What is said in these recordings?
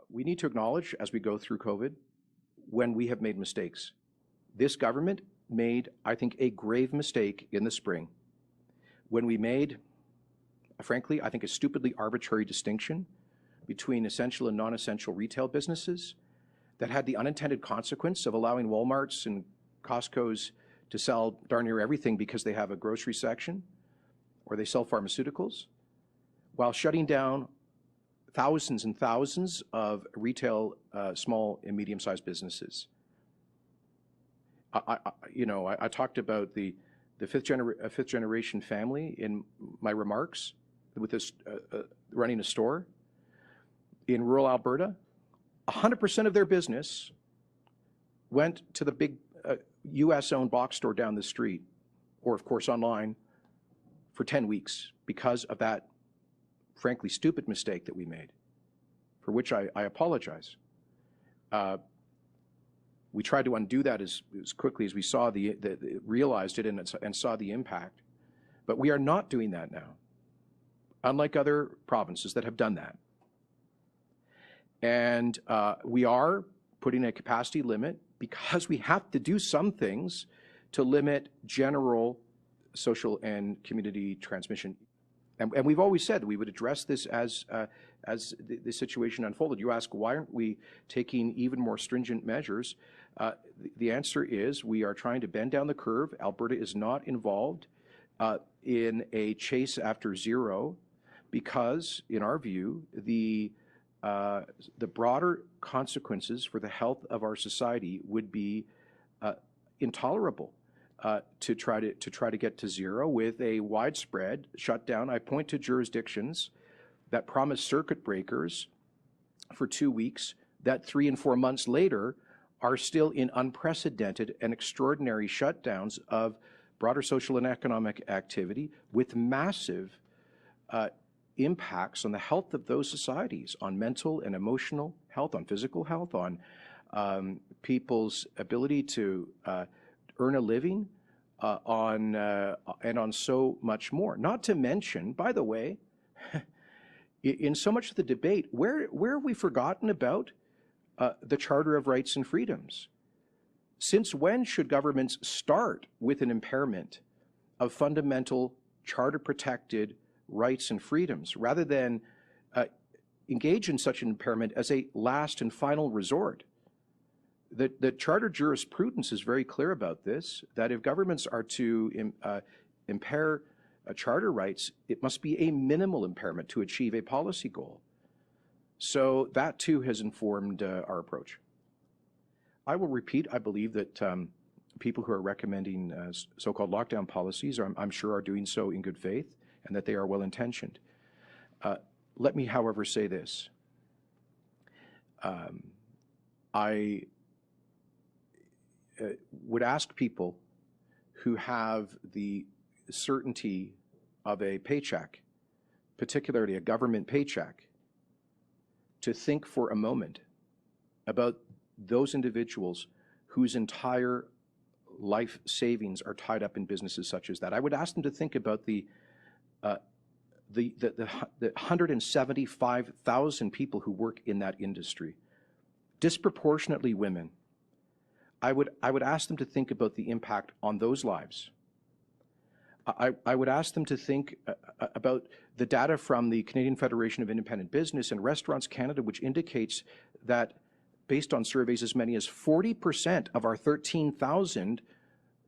We need to acknowledge as we go through COVID when we have made mistakes. This government made, I think, a grave mistake in the spring when we made, frankly, I think a stupidly arbitrary distinction between essential and non-essential retail businesses that had the unintended consequence of allowing Walmarts and Costco's to sell darn near everything because they have a grocery section or they sell pharmaceuticals, while shutting down thousands and thousands of retail small and medium-sized businesses. I talked about the fifth generation family in my remarks with this running a store in rural Alberta. 100% of their business went to the big US-owned box store down the street, or of course online, for 10 weeks because of that frankly stupid mistake that we made, for which I apologize. We tried to undo that as quickly as we saw realized it and saw the impact. But we are not doing that now, unlike other provinces that have done that. And we are putting a capacity limit because we have to do some things to limit general social and community transmission. And we've always said that we would address this as the situation unfolded. You ask, why aren't we taking even more stringent measures? The answer is we are trying to bend down the curve. Alberta is not involved in a chase after zero because, in our view, the broader consequences for the health of our society would be intolerable. To try to get to zero with a widespread shutdown. I point to jurisdictions that promise circuit breakers for 2 weeks that 3 and 4 months later are still in unprecedented and extraordinary shutdowns of broader social and economic activity with massive impacts on the health of those societies, on mental and emotional health, on physical health, on people's ability to earn a living, and on so much more. Not to mention, by the way, in so much of the debate, where have we forgotten about the Charter of Rights and Freedoms? Since when should governments start with an impairment of fundamental charter-protected rights and freedoms rather than engage in such an impairment as a last and final resort? The charter jurisprudence is very clear about this, that if governments are to impair charter rights, it must be a minimal impairment to achieve a policy goal. So that too has informed our approach. I will repeat, I believe that people who are recommending so-called lockdown policies, I'm sure are doing so in good faith and that they are well-intentioned. Let me, however, say this. I would ask people who have the certainty of a paycheck, particularly a government paycheck, to think for a moment about those individuals whose entire life savings are tied up in businesses such as that. I would ask them to think about the 175,000 people who work in that industry, disproportionately women. I would ask them to think about the impact on those lives. I would ask them to think about the data from the Canadian Federation of Independent Business and Restaurants Canada, which indicates that, based on surveys, as many as 40% of our 13,000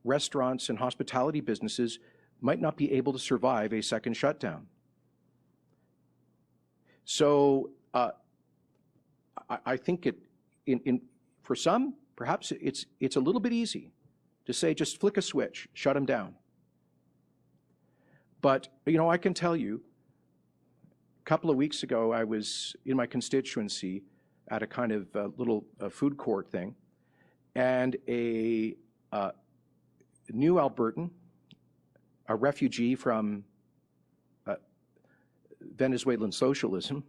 restaurants and hospitality businesses might not be able to survive a second shutdown. So I think for some, perhaps it's a little bit easy to say, just flick a switch, shut them down. But, I can tell you, a couple of weeks ago, I was in my constituency at a kind of little food court thing, and a new Albertan, a refugee from Venezuelan socialism,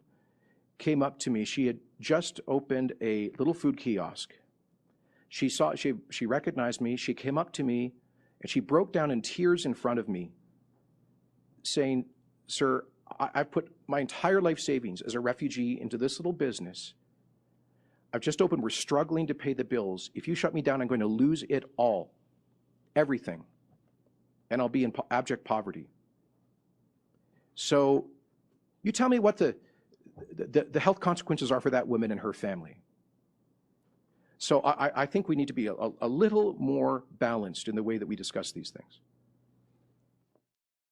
came up to me. She had just opened a little food kiosk. She recognized me. She came up to me, and she broke down in tears in front of me, saying, "Sir, I've put my entire life savings as a refugee into this little business, I've just opened, we're struggling to pay the bills. If you shut me down, I'm going to lose it all, everything, and I'll be in abject poverty. So you tell me what the health consequences are for that woman and her family. So I think we need to be a little more balanced in the way that we discuss these things.